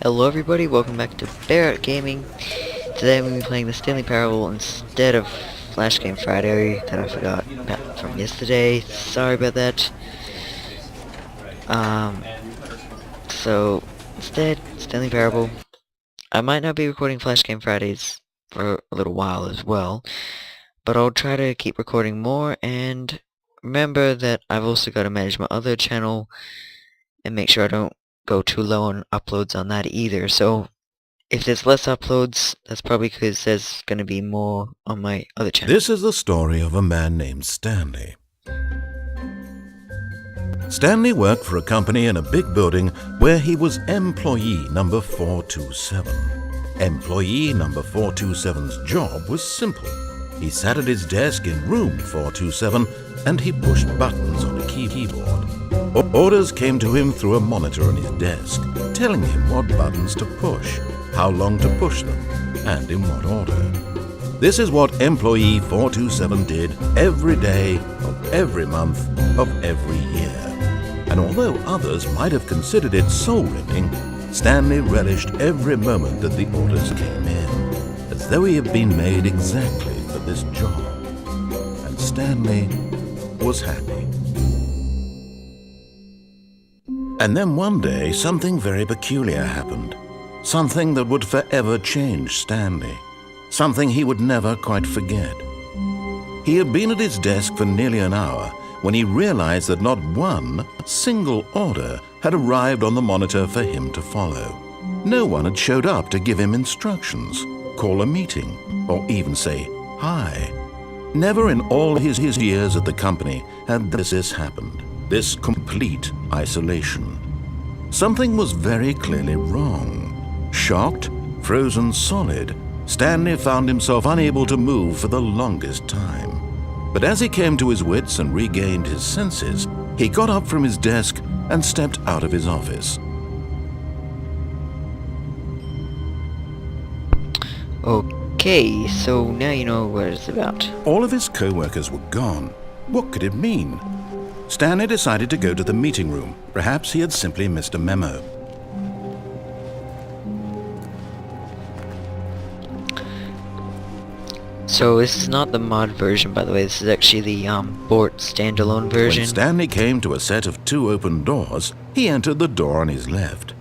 Hello everybody, welcome back to Barrett Gaming. Today we'll be playing the Stanley Parable instead of Flash Game Friday that I forgot about from yesterday. Sorry about that. So instead, Stanley Parable. I might not be recording Flash Game Fridays for a little while as well, but I'll try to keep recording more, and remember that I've also got to manage my other channel and make sure I don't go too low on uploads on that either. So if there's less uploads, that's probably because there's going to be more on my other channel. This is the story of a man named Stanley. Stanley worked for a company in a big building where he was employee number 427. Employee number 427's job was simple. He sat at his desk in room 427 and he pushed buttons on a keyboard. Orders came to him through a monitor on his desk, telling him what buttons to push, how long to push them, and in what order. This is what employee 427 did every day of every month of every year. And although others might have considered it soul-ripping, Stanley relished every moment that the orders came in, as though he had been made exactly for this job. And Stanley was happy. And then one day, something very peculiar happened. Something that would forever change Stanley. Something he would never quite forget. He had been at his desk for nearly an hour when he realized that not one single order had arrived on the monitor for him to follow. No one had showed up to give him instructions, call a meeting, or even say hi. Never in all his years at the company had this happened. This complete isolation. Something was very clearly wrong. Shocked, frozen solid, Stanley found himself unable to move for the longest time. But as he came to his wits and regained his senses, he got up from his desk and stepped out of his office. Okay, so now you know what it's about. All of his co-workers were gone. What could it mean? Stanley decided to go to the meeting room. Perhaps he had simply missed a memo. So this is not the mod version, by the way. This is actually the Bort standalone version. When Stanley came to a set of 2 open doors, he entered the door on his left.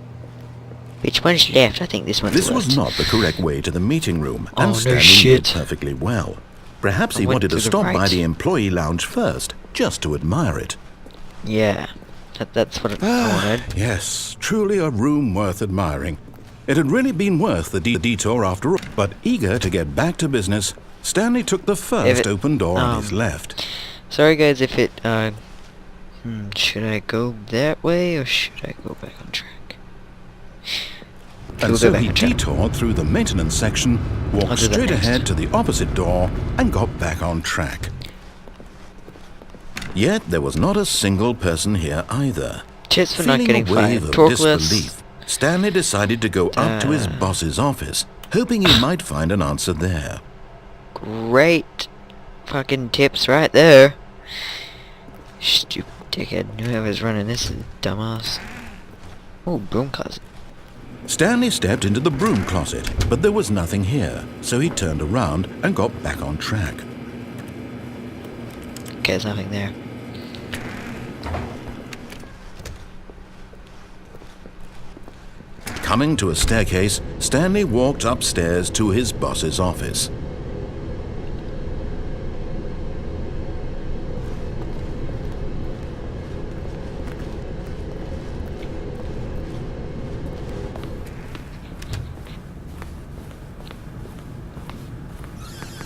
Which one's left? I think this one's left. This was not the correct way to the meeting room, and Oh, no Stanley knew it perfectly well. Perhaps he wanted to stop by the employee lounge first, just to admire it. Yeah, that's what I wanted. Yes, truly a room worth admiring. It had really been worth the detour after all. But eager to get back to business, Stanley took the first open door on his left. Sorry guys if it, should I go that way or should I go back on track? And so he detoured through the maintenance section, walked straight ahead to the opposite door, and got back on track. Yet there was not a single person here either. Cheers for not getting Feeling a wave fired. of disbelief, Stanley decided to go up to his boss's office, hoping he might find an answer there. Great fucking tips right there. Stupid dickhead. Whoever's running this is a dumbass. Oh, broom closet. Stanley stepped into the broom closet, but there was nothing here, so he turned around and got back on track. Okay, there's nothing there. Coming to a staircase, Stanley walked upstairs to his boss's office.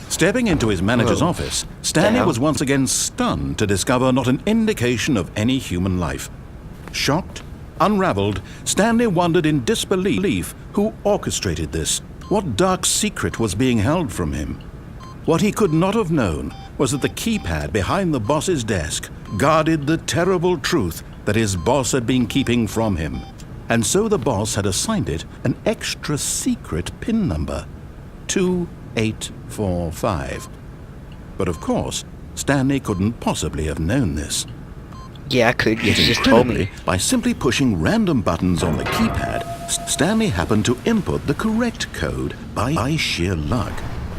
Stepping into his manager's office, Stanley was once again stunned to discover not an indication of any human life. Shocked, unraveled, Stanley wondered in disbelief who orchestrated this. What dark secret was being held from him? What he could not have known was that the keypad behind the boss's desk guarded the terrible truth that his boss had been keeping from him. And so the boss had assigned it an extra secret PIN number. 2845. But of course, Stanley couldn't possibly have known this. Yeah, I could. You Yet just told me. by simply pushing random buttons on the keypad, Stanley happened to input the correct code by sheer luck.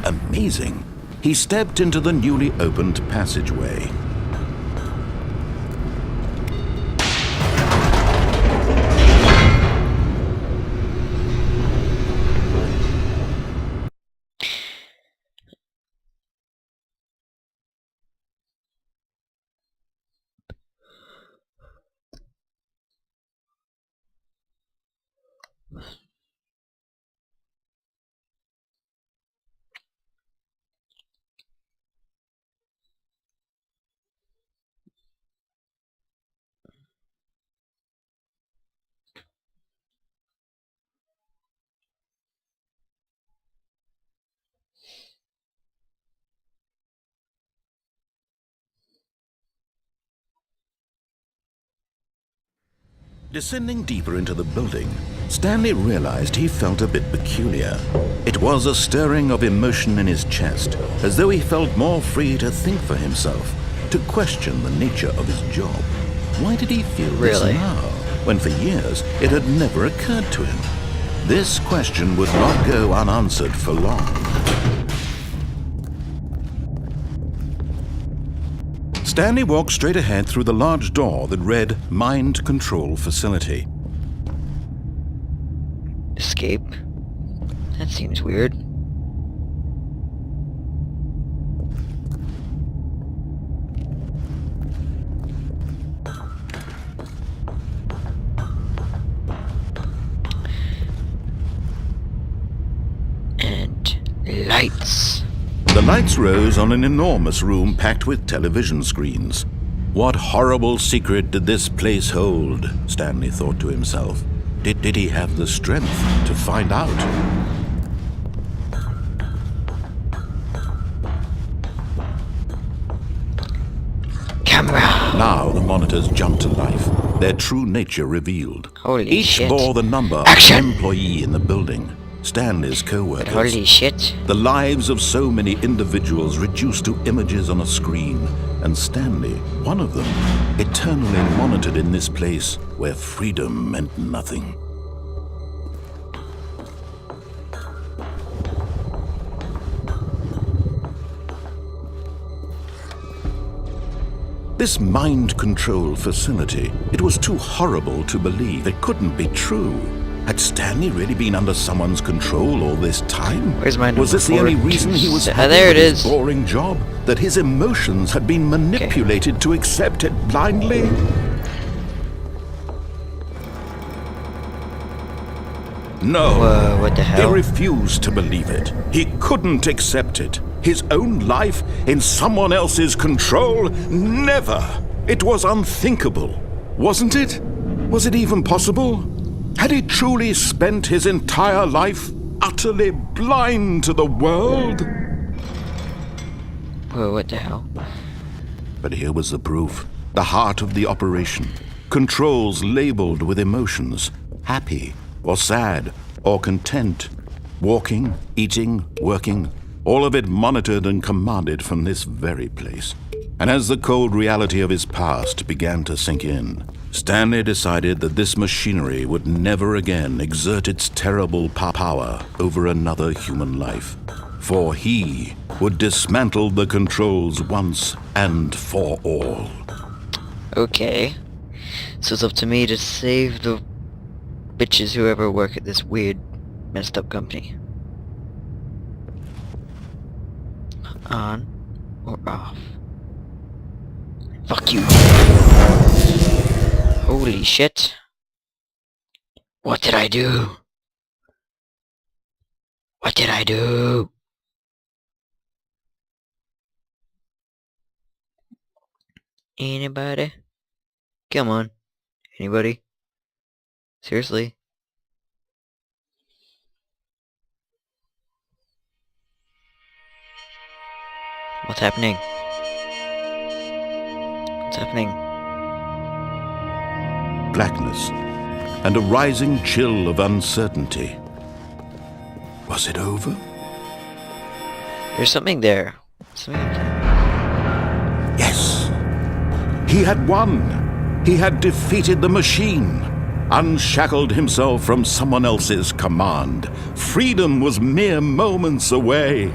Amazing. He stepped into the newly opened passageway. Descending deeper into the building, Stanley realized he felt a bit peculiar. It was a stirring of emotion in his chest, as though he felt more free to think for himself, to question the nature of his job. Why did he feel this now, when for years it had never occurred to him? This question would not go unanswered for long. Stanley walked straight ahead through the large door that read Mind Control Facility. Escape? That seems weird. And lights. The lights rose on an enormous room packed with television screens. What horrible secret did this place hold? Stanley thought to himself. Did he have the strength to find out? Camera! Now the monitors jumped to life, their true nature revealed. Holy Each shit. bore the number Action! of an employee in the building. Stanley's co-workers. Holy shit. The lives of so many individuals reduced to images on a screen, and Stanley, one of them, eternally monitored in this place where freedom meant nothing. This mind control facility, it was too horrible to believe. It couldn't be true. Had Stanley really been under someone's control all this time? Where's my number Was this the only reason he was happy there with it his is. boring job? That his emotions had been manipulated to accept it blindly? No. Whoa, what the hell? He refused to believe it. He couldn't accept it. His own life in someone else's control? Never. It was unthinkable. Wasn't it? Was it even possible? Had he truly spent his entire life utterly blind to the world? Whoa, what the hell? But here was the proof. The heart of the operation. Controls labeled with emotions. Happy, or sad, or content. Walking, eating, working. All of it monitored and commanded from this very place. And as the cold reality of his past began to sink in, Stanley decided that this machinery would never again exert its terrible power over another human life. For he would dismantle the controls once and for all. Okay. So it's up to me to save the bitches who ever work at this weird, messed up company. On or off? Fuck you. Holy shit. What did I do? What did I do? Anybody? Come on. Anybody? Seriously? What's happening? What's happening? Blackness and a rising chill of uncertainty. Was it over? There's something there. Something. Yes. He had won. He had defeated the machine. unshackled himself from someone else's command. Freedom was mere moments away.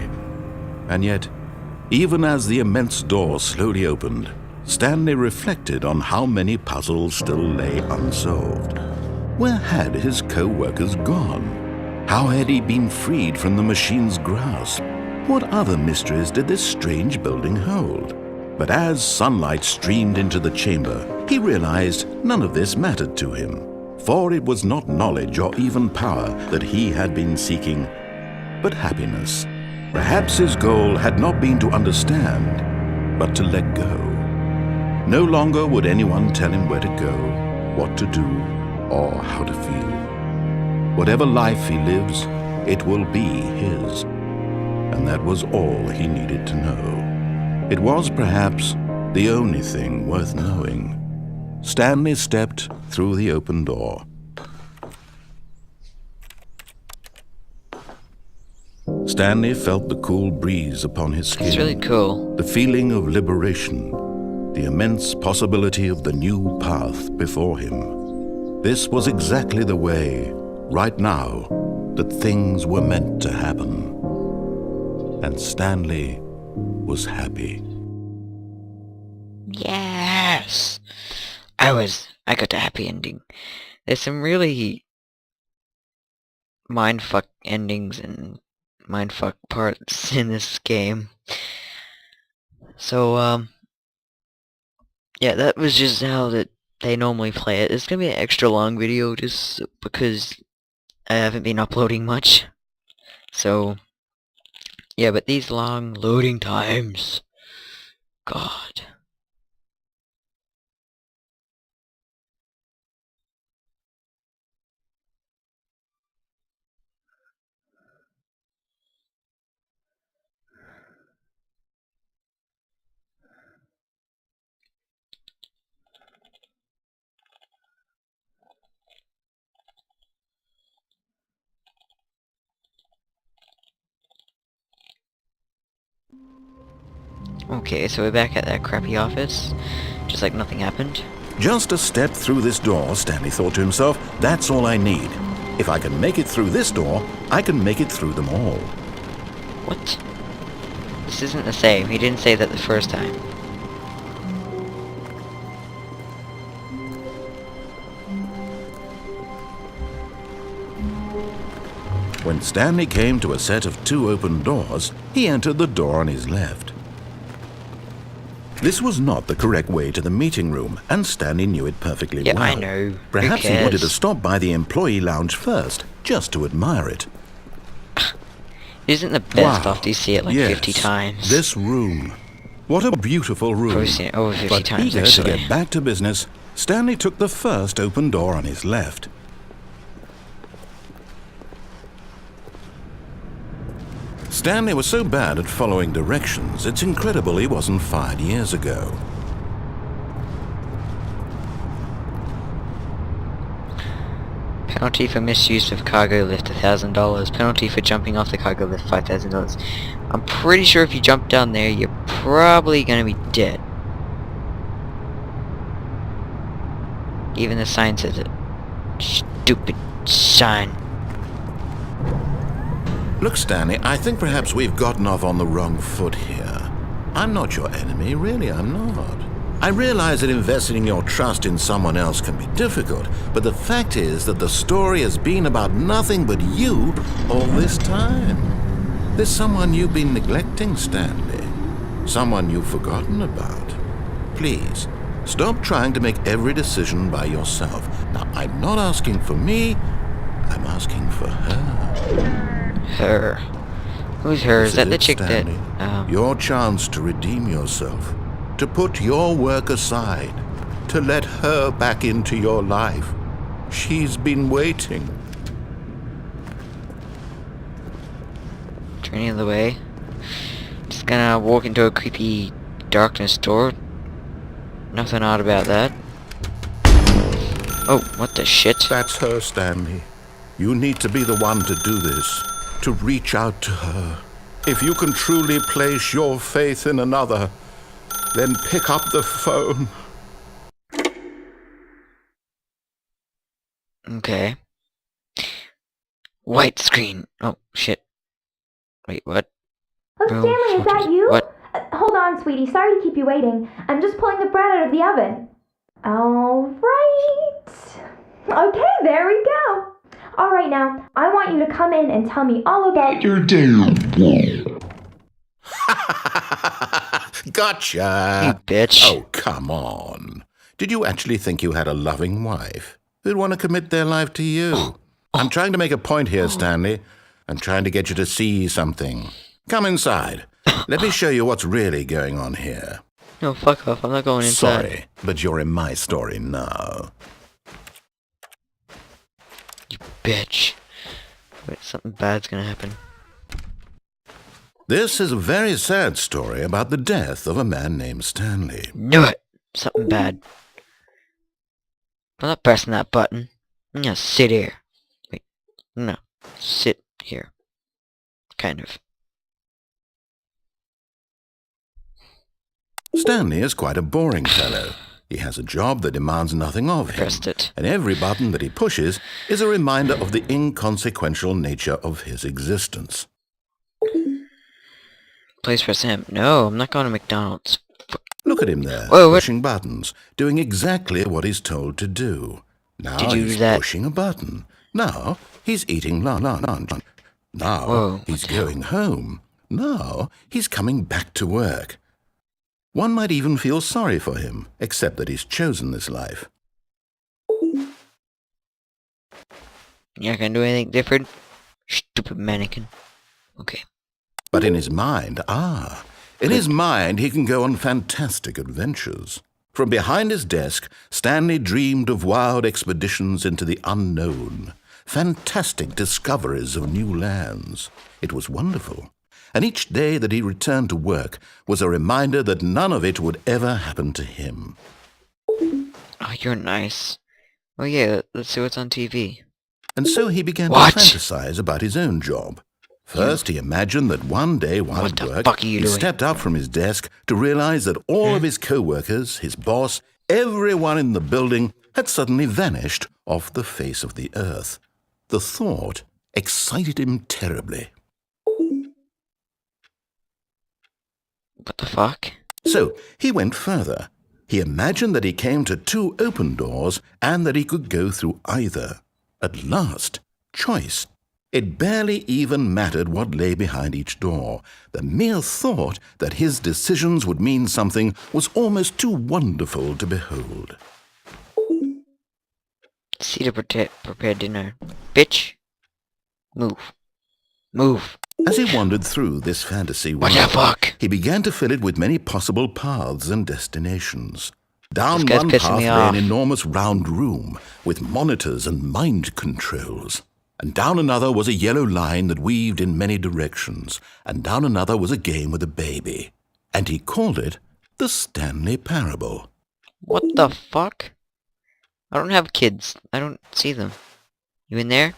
And yet, even as the immense door slowly opened, Stanley reflected on how many puzzles still lay unsolved. Where had his co-workers gone? How had he been freed from the machine's grasp? What other mysteries did this strange building hold? But as sunlight streamed into the chamber, he realized none of this mattered to him, for it was not knowledge or even power that he had been seeking, but happiness. Perhaps his goal had not been to understand, but to let go. No longer would anyone tell him where to go, what to do, or how to feel. Whatever life he lives, it will be his. And that was all he needed to know. It was perhaps the only thing worth knowing. Stanley stepped through the open door. Stanley felt the cool breeze upon his skin. It's really cool. The feeling of liberation, the immense possibility of the new path before him. This was exactly the way, right now, that things were meant to happen. And Stanley was happy. Yes! I got a happy ending. There's some really mindfuck endings and mindfuck parts in this game. So, yeah, that was just how they normally play it. It's gonna be an extra long video just because I haven't been uploading much. So, yeah, but these long loading times, God. Okay, so we're back at that crappy office, just like nothing happened. Just a step through this door, Stanley thought to himself, that's all I need. If I can make it through this door, I can make it through them all. What? This isn't the same. He didn't say that the first time. When Stanley came to a set of 2 open doors, he entered the door on his left. This was not the correct way to the meeting room, and Stanley knew it perfectly well. Yeah, I know. Perhaps Who he wanted cares? to stop by the employee lounge first, just to admire it. Isn't the best Wow. after you see it like Yes, 50 times? This room. What a beautiful room. Probably seen it over 50 But times, eager actually. to get back to business, Stanley took the first open door on his left. Stanley was so bad at following directions, it's incredible he wasn't fired years ago. Penalty for misuse of cargo lift, $1,000. Penalty for jumping off the cargo lift, $5,000. I'm pretty sure if you jump down there, you're probably gonna be dead. Even the sign says it. Stupid sign. Look, Stanley, I think perhaps we've gotten off on the wrong foot here. I'm not your enemy, really, I'm not. I realize that investing your trust in someone else can be difficult, but the fact is that the story has been about nothing but you all this time. There's someone you've been neglecting, Stanley. Someone you've forgotten about. Please, stop trying to make every decision by yourself. Now, I'm not asking for me, I'm asking for her. Her. Who's her? Is that the it, chick that... Stanley? Your chance to redeem yourself, to put your work aside, to let her back into your life. She's been waiting. Turning the way. Just gonna walk into a creepy darkness door. Nothing odd about that. Oh, what the shit? That's her, Stanley. You need to be the one to do this, to reach out to her. If you can truly place your faith in another, then pick up the phone. Okay. White screen. Oh, shit. Wait, what? Oh, Room Stanley, is that 40. you? What? Hold on, sweetie. Sorry to keep you waiting. I'm just pulling the bread out of the oven. All right. Okay, there we go. All right, now, I want you to come in and tell me all about your day. Gotcha! You bitch. Oh, come on. Did you actually think you had a loving wife who'd want to commit their life to you? I'm trying to make a point here, Stanley. I'm trying to get you to see something. Come inside. Let me show you what's really going on here. No, fuck off. I'm not going inside. Sorry, but you're in my story now. You bitch. Wait, something bad's gonna happen. This is a very sad story about the death of a man named Stanley. Knew it. Something bad. I'm not pressing that button. I'm gonna sit here. Wait. No. Sit here. Kind of. Stanley is quite a boring fellow. He has a job that demands nothing of him, Pressed it. and every button that he pushes is a reminder of the inconsequential nature of his existence. Please press him. No, I'm not going to McDonald's. Look at him there, Whoa, what? pushing buttons, doing exactly what he's told to do. Now Did you he's do that? pushing a button. Now he's eating lunch. Now Whoa, he's what the hell? going home. Now he's coming back to work. One might even feel sorry for him, except that he's chosen this life. You're not gonna do anything different? Stupid mannequin. Okay. But in his mind, his mind he can go on fantastic adventures. From behind his desk, Stanley dreamed of wild expeditions into the unknown, fantastic discoveries of new lands. It was wonderful. And each day that he returned to work was a reminder that none of it would ever happen to him. Oh, you're nice. Oh yeah, let's see what's on TV. And so he began What? to fantasize about his own job. First, he imagined that one day while What at the work, fuck are you he doing? stepped up from his desk to realize that all of his co-workers, his boss, everyone in the building had suddenly vanished off the face of the earth. The thought excited him terribly. What the fuck? So he went further. He imagined that he came to two open doors and that he could go through either. At last, choice. It barely even mattered what lay behind each door. The mere thought that his decisions would mean something was almost too wonderful to behold. See to prepare dinner. Bitch. Move. Move. As he wandered through this fantasy What world, the fuck? he began to fill it with many possible paths and destinations. Down This guy's one pissing path me lay off. an enormous round room with monitors and mind controls. And down another was a yellow line that weaved in many directions. And down another was a game with a baby. And he called it the Stanley Parable. What the fuck? I don't have kids. I don't see them. You in there?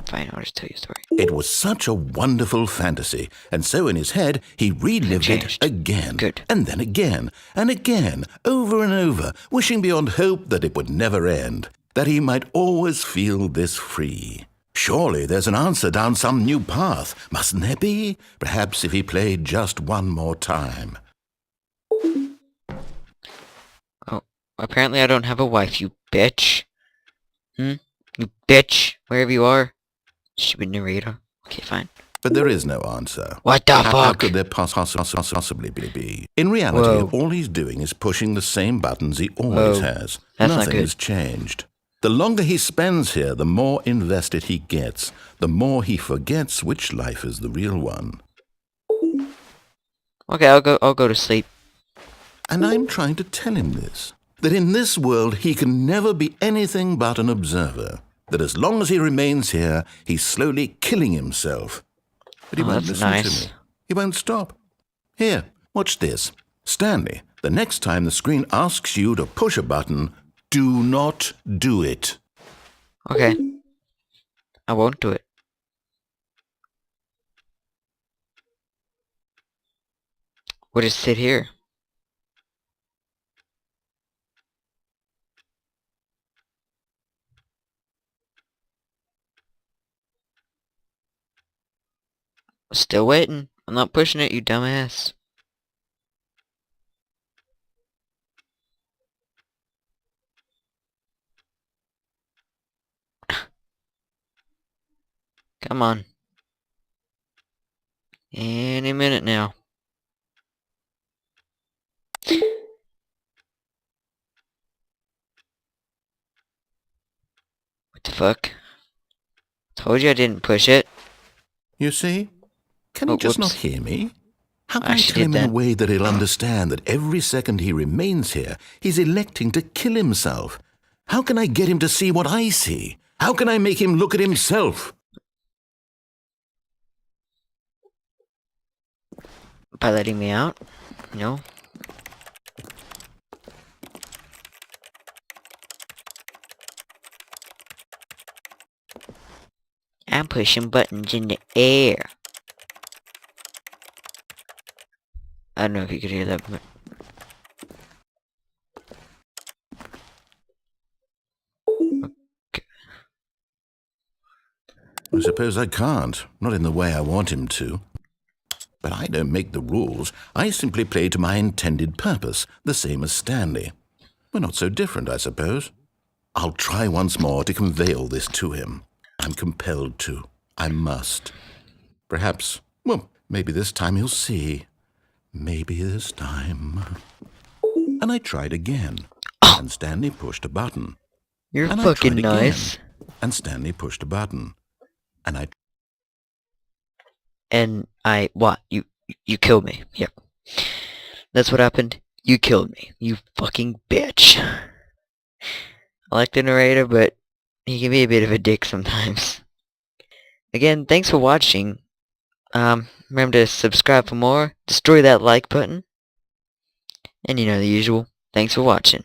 Fine, I'll just tell you a story. It was such a wonderful fantasy, and so in his head he relived it Changed. again, Good. and then again, and again, over and over, wishing beyond hope that it would never end, that he might always feel this free. Surely there's an answer down some new path, mustn't there be? Perhaps if he played just one more time. Oh, apparently I don't have a wife, you bitch. You bitch, wherever you are. Stupid narrator. Okay, fine. But there is no answer. What the How fuck? could there possibly be? In reality, Whoa. all he's doing is pushing the same buttons he always Whoa. has. That's not Nothing good. has changed. The longer he spends here, the more invested he gets, the more he forgets which life is the real one. Okay, I'll go to sleep. And I'm trying to tell him this, that in this world he can never be anything but an observer, that as long as he remains here, he's slowly killing himself. But he Oh, won't that's listen nice. to me. He won't stop. Here, watch this. Stanley, the next time the screen asks you to push a button, do not do it. Okay. I won't do it. We'll just sit here. Still waiting. I'm not pushing it, you dumbass. Come on. Any minute now. What the fuck? Told you I didn't push it. You see? Can he Oh, just not whoops. hear me? How can I Actually tell him did in a that. way that he'll understand that every second he remains here, he's electing to kill himself? How can I get him to see what I see? How can I make him look at himself? By letting me out? No. I'm pushing buttons in the air. I don't know if you could hear that, but... I suppose I can't, not in the way I want him to. But I don't make the rules. I simply play to my intended purpose, the same as Stanley. We're not so different, I suppose. I'll try once more to convey all this to him. I'm compelled to. I must. Perhaps, well, maybe this time he'll see. Maybe this time. And I tried again. And Stanley pushed a button. You're And I fucking tried again. nice. And Stanley pushed a button. And What? You killed me. Yep. That's what happened. You killed me. You fucking bitch. I like the narrator, but he can be a bit of a dick sometimes. Again, thanks for watching. Remember to subscribe for more, destroy that like button, and you know the usual. Thanks for watching.